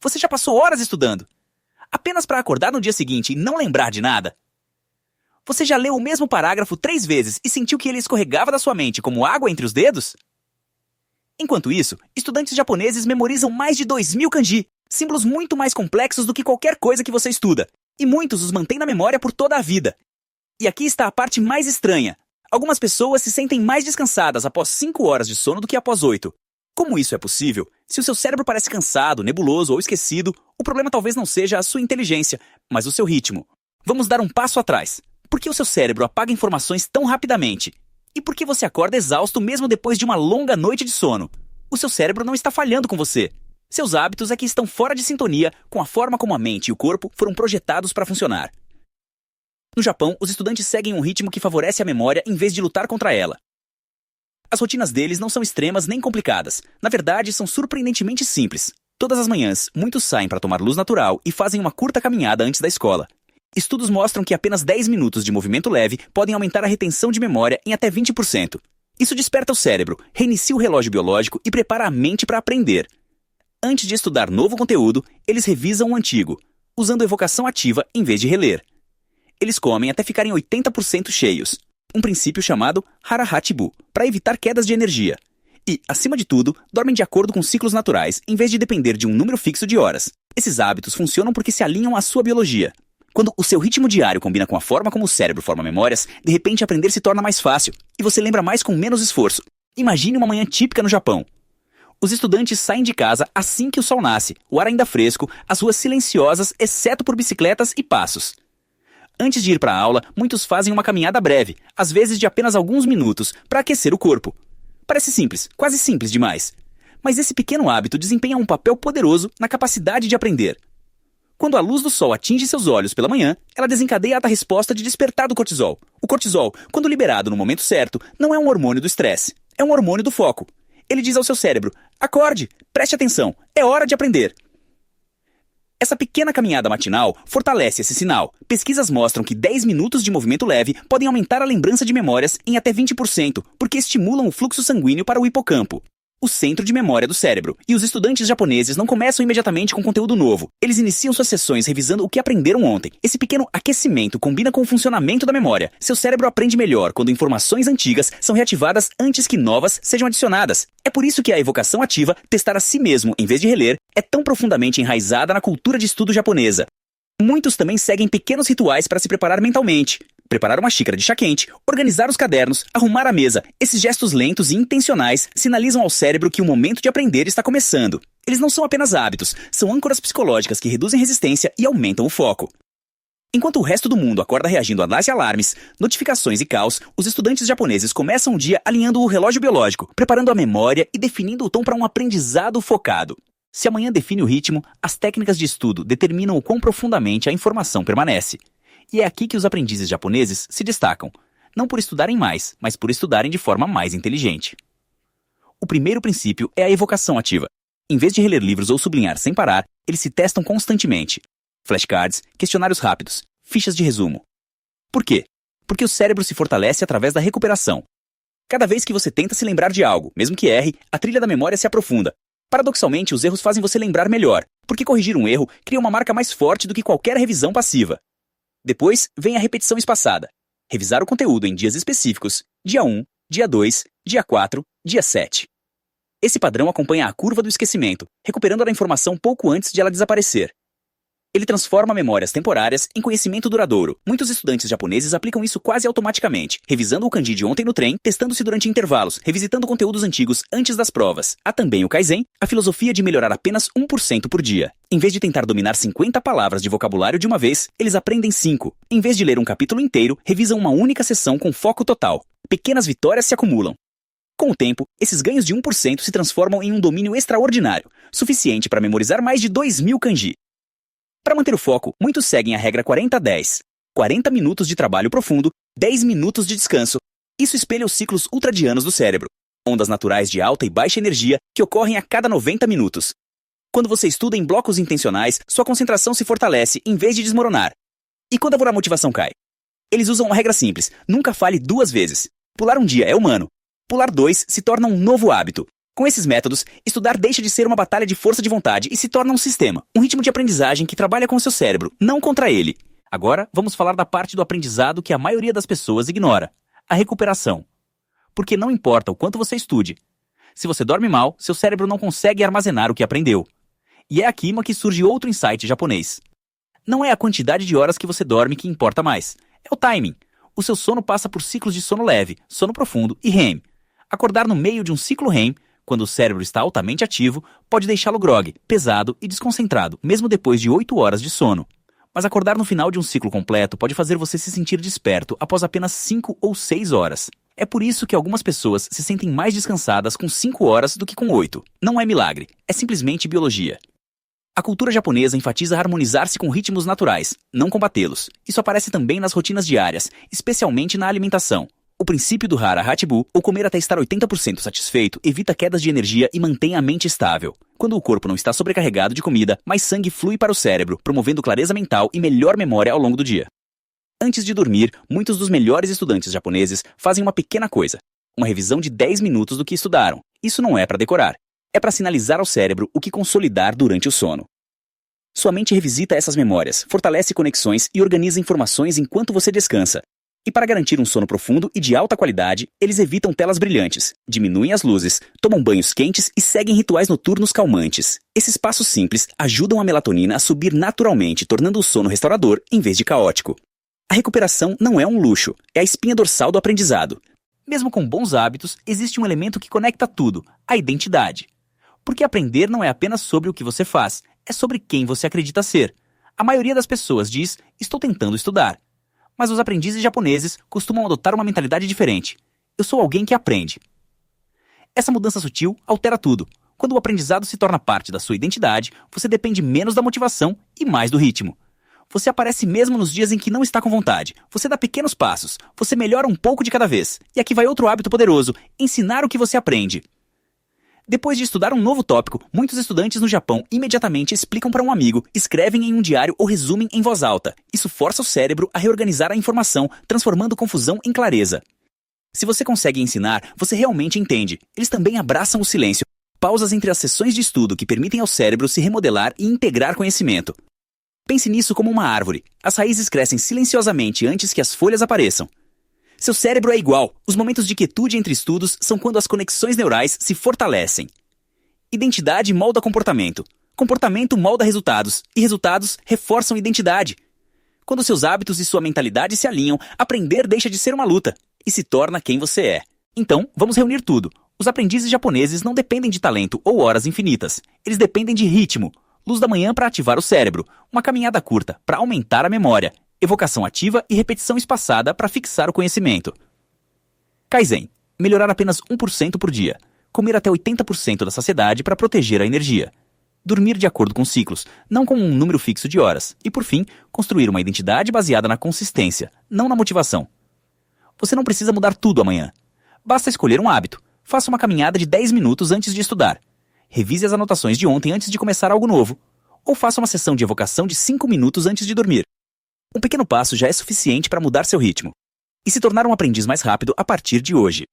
Você já passou horas estudando, apenas para acordar no dia seguinte e não lembrar de nada? Você já leu o mesmo parágrafo 3 vezes e sentiu que ele escorregava da sua mente como água entre os dedos? Enquanto isso, estudantes japoneses memorizam mais de 2.000 kanji, símbolos muito mais complexos do que qualquer coisa que você estuda, e muitos os mantêm na memória por toda a vida. E aqui está a parte mais estranha. Algumas pessoas se sentem mais descansadas após 5 horas de sono do que após 8. Como isso é possível? Se o seu cérebro parece cansado, nebuloso ou esquecido, o problema talvez não seja a sua inteligência, mas o seu ritmo. Vamos dar um passo atrás. Por que o seu cérebro apaga informações tão rapidamente? E por que você acorda exausto mesmo depois de uma longa noite de sono? O seu cérebro não está falhando com você. Seus hábitos é que estão fora de sintonia com a forma como a mente e o corpo foram projetados para funcionar. No Japão, os estudantes seguem um ritmo que favorece a memória em vez de lutar contra ela. As rotinas deles não são extremas nem complicadas. Na verdade, são surpreendentemente simples. Todas as manhãs, muitos saem para tomar luz natural e fazem uma curta caminhada antes da escola. Estudos mostram que apenas 10 minutos de movimento leve podem aumentar a retenção de memória em até 20%. Isso desperta o cérebro, reinicia o relógio biológico e prepara a mente para aprender. Antes de estudar novo conteúdo, eles revisam o antigo, usando evocação ativa em vez de reler. Eles comem até ficarem 80% cheios, um princípio chamado Hara-Hachibu, para evitar quedas de energia. E, acima de tudo, dormem de acordo com ciclos naturais, em vez de depender de um número fixo de horas. Esses hábitos funcionam porque se alinham à sua biologia. Quando o seu ritmo diário combina com a forma como o cérebro forma memórias, de repente aprender se torna mais fácil, e você lembra mais com menos esforço. Imagine uma manhã típica no Japão. Os estudantes saem de casa assim que o sol nasce, o ar ainda fresco, as ruas silenciosas, exceto por bicicletas e passos. Antes de ir para a aula, muitos fazem uma caminhada breve, às vezes de apenas alguns minutos, para aquecer o corpo. Parece simples, quase simples demais. Mas esse pequeno hábito desempenha um papel poderoso na capacidade de aprender. Quando a luz do sol atinge seus olhos pela manhã, ela desencadeia a resposta de despertar do cortisol. O cortisol, quando liberado no momento certo, não é um hormônio do estresse, é um hormônio do foco. Ele diz ao seu cérebro: acorde, preste atenção, é hora de aprender. Essa pequena caminhada matinal fortalece esse sinal. Pesquisas mostram que 10 minutos de movimento leve podem aumentar a lembrança de memórias em até 20%, porque estimulam o fluxo sanguíneo para o hipocampo, o centro de memória do cérebro. E os estudantes japoneses não começam imediatamente com conteúdo novo. Eles iniciam suas sessões revisando o que aprenderam ontem. Esse pequeno aquecimento combina com o funcionamento da memória. Seu cérebro aprende melhor quando informações antigas são reativadas antes que novas sejam adicionadas. É por isso que a evocação ativa, testar a si mesmo em vez de reler, é tão profundamente enraizada na cultura de estudo japonesa. Muitos também seguem pequenos rituais para se preparar mentalmente. Preparar uma xícara de chá quente, organizar os cadernos, arrumar a mesa. Esses gestos lentos e intencionais sinalizam ao cérebro que o momento de aprender está começando. Eles não são apenas hábitos, são âncoras psicológicas que reduzem resistência e aumentam o foco. Enquanto o resto do mundo acorda reagindo a alarmes, notificações e caos, os estudantes japoneses começam o dia alinhando o relógio biológico, preparando a memória e definindo o tom para um aprendizado focado. Se a manhã define o ritmo, as técnicas de estudo determinam o quão profundamente a informação permanece. E é aqui que os aprendizes japoneses se destacam, não por estudarem mais, mas por estudarem de forma mais inteligente. O primeiro princípio é a evocação ativa. Em vez de reler livros ou sublinhar sem parar, eles se testam constantemente. Flashcards, questionários rápidos, fichas de resumo. Por quê? Porque o cérebro se fortalece através da recuperação. Cada vez que você tenta se lembrar de algo, mesmo que erre, a trilha da memória se aprofunda. Paradoxalmente, os erros fazem você lembrar melhor, porque corrigir um erro cria uma marca mais forte do que qualquer revisão passiva. Depois, vem a repetição espaçada. Revisar o conteúdo em dias específicos, dia 1, dia 2, dia 4, dia 7. Esse padrão acompanha a curva do esquecimento, recuperando a informação pouco antes de ela desaparecer. Ele transforma memórias temporárias em conhecimento duradouro. Muitos estudantes japoneses aplicam isso quase automaticamente, revisando o kanji de ontem no trem, testando-se durante intervalos, revisitando conteúdos antigos antes das provas. Há também o Kaizen, a filosofia de melhorar apenas 1% por dia. Em vez de tentar dominar 50 palavras de vocabulário de uma vez, eles aprendem 5. Em vez de ler um capítulo inteiro, revisam uma única sessão com foco total. Pequenas vitórias se acumulam. Com o tempo, esses ganhos de 1% se transformam em um domínio extraordinário, suficiente para memorizar mais de 2.000 kanji. Para manter o foco, muitos seguem a regra 40-10. 40 minutos de trabalho profundo, 10 minutos de descanso. Isso espelha os ciclos ultradianos do cérebro, ondas naturais de alta e baixa energia que ocorrem a cada 90 minutos. Quando você estuda em blocos intencionais, sua concentração se fortalece em vez de desmoronar. E quando a motivação cai? Eles usam uma regra simples: nunca fale 2 vezes. Pular um dia é humano. Pular 2 se torna um novo hábito. Com esses métodos, estudar deixa de ser uma batalha de força de vontade e se torna um sistema, um ritmo de aprendizagem que trabalha com o seu cérebro, não contra ele. Agora, vamos falar da parte do aprendizado que a maioria das pessoas ignora: a recuperação. Porque não importa o quanto você estude, se você dorme mal, seu cérebro não consegue armazenar o que aprendeu. E é aqui que surge outro insight japonês. Não é a quantidade de horas que você dorme que importa mais, é o timing. O seu sono passa por ciclos de sono leve, sono profundo e REM. Acordar no meio de um ciclo REM, quando o cérebro está altamente ativo, pode deixá-lo grogue, pesado e desconcentrado, mesmo depois de 8 horas de sono. Mas acordar no final de um ciclo completo pode fazer você se sentir desperto após apenas 5 ou 6 horas. É por isso que algumas pessoas se sentem mais descansadas com 5 horas do que com 8. Não é milagre, é simplesmente biologia. A cultura japonesa enfatiza harmonizar-se com ritmos naturais, não combatê-los. Isso aparece também nas rotinas diárias, especialmente na alimentação. O princípio do hara hachibu, ou comer até estar 80% satisfeito, evita quedas de energia e mantém a mente estável. Quando o corpo não está sobrecarregado de comida, mais sangue flui para o cérebro, promovendo clareza mental e melhor memória ao longo do dia. Antes de dormir, muitos dos melhores estudantes japoneses fazem uma pequena coisa: uma revisão de 10 minutos do que estudaram. Isso não é para decorar. É para sinalizar ao cérebro o que consolidar durante o sono. Sua mente revisita essas memórias, fortalece conexões e organiza informações enquanto você descansa. E para garantir um sono profundo e de alta qualidade, eles evitam telas brilhantes, diminuem as luzes, tomam banhos quentes e seguem rituais noturnos calmantes. Esses passos simples ajudam a melatonina a subir naturalmente, tornando o sono restaurador em vez de caótico. A recuperação não é um luxo, é a espinha dorsal do aprendizado. Mesmo com bons hábitos, existe um elemento que conecta tudo: a identidade. Porque aprender não é apenas sobre o que você faz, é sobre quem você acredita ser. A maioria das pessoas diz: estou tentando estudar. Mas os aprendizes japoneses costumam adotar uma mentalidade diferente. Eu sou alguém que aprende. Essa mudança sutil altera tudo. Quando o aprendizado se torna parte da sua identidade, você depende menos da motivação e mais do ritmo. Você aparece mesmo nos dias em que não está com vontade. Você dá pequenos passos. Você melhora um pouco de cada vez. E aqui vai outro hábito poderoso: ensinar o que você aprende. Depois de estudar um novo tópico, muitos estudantes no Japão imediatamente explicam para um amigo, escrevem em um diário ou resumem em voz alta. Isso força o cérebro a reorganizar a informação, transformando confusão em clareza. Se você consegue ensinar, você realmente entende. Eles também abraçam o silêncio, pausas entre as sessões de estudo que permitem ao cérebro se remodelar e integrar conhecimento. Pense nisso como uma árvore. As raízes crescem silenciosamente antes que as folhas apareçam. Seu cérebro é igual. Os momentos de quietude entre estudos são quando as conexões neurais se fortalecem. Identidade molda comportamento. Comportamento molda resultados. E resultados reforçam identidade. Quando seus hábitos e sua mentalidade se alinham, aprender deixa de ser uma luta e se torna quem você é. Então, vamos reunir tudo. Os aprendizes japoneses não dependem de talento ou horas infinitas. Eles dependem de ritmo. Luz da manhã para ativar o cérebro. Uma caminhada curta para aumentar a memória. Evocação ativa e repetição espaçada para fixar o conhecimento. Kaizen. Melhorar apenas 1% por dia. Comer até 80% da saciedade para proteger a energia. Dormir de acordo com ciclos, não com um número fixo de horas. E, por fim, construir uma identidade baseada na consistência, não na motivação. Você não precisa mudar tudo amanhã. Basta escolher um hábito. Faça uma caminhada de 10 minutos antes de estudar. Revise as anotações de ontem antes de começar algo novo. Ou faça uma sessão de evocação de 5 minutos antes de dormir. Um pequeno passo já é suficiente para mudar seu ritmo e se tornar um aprendiz mais rápido a partir de hoje.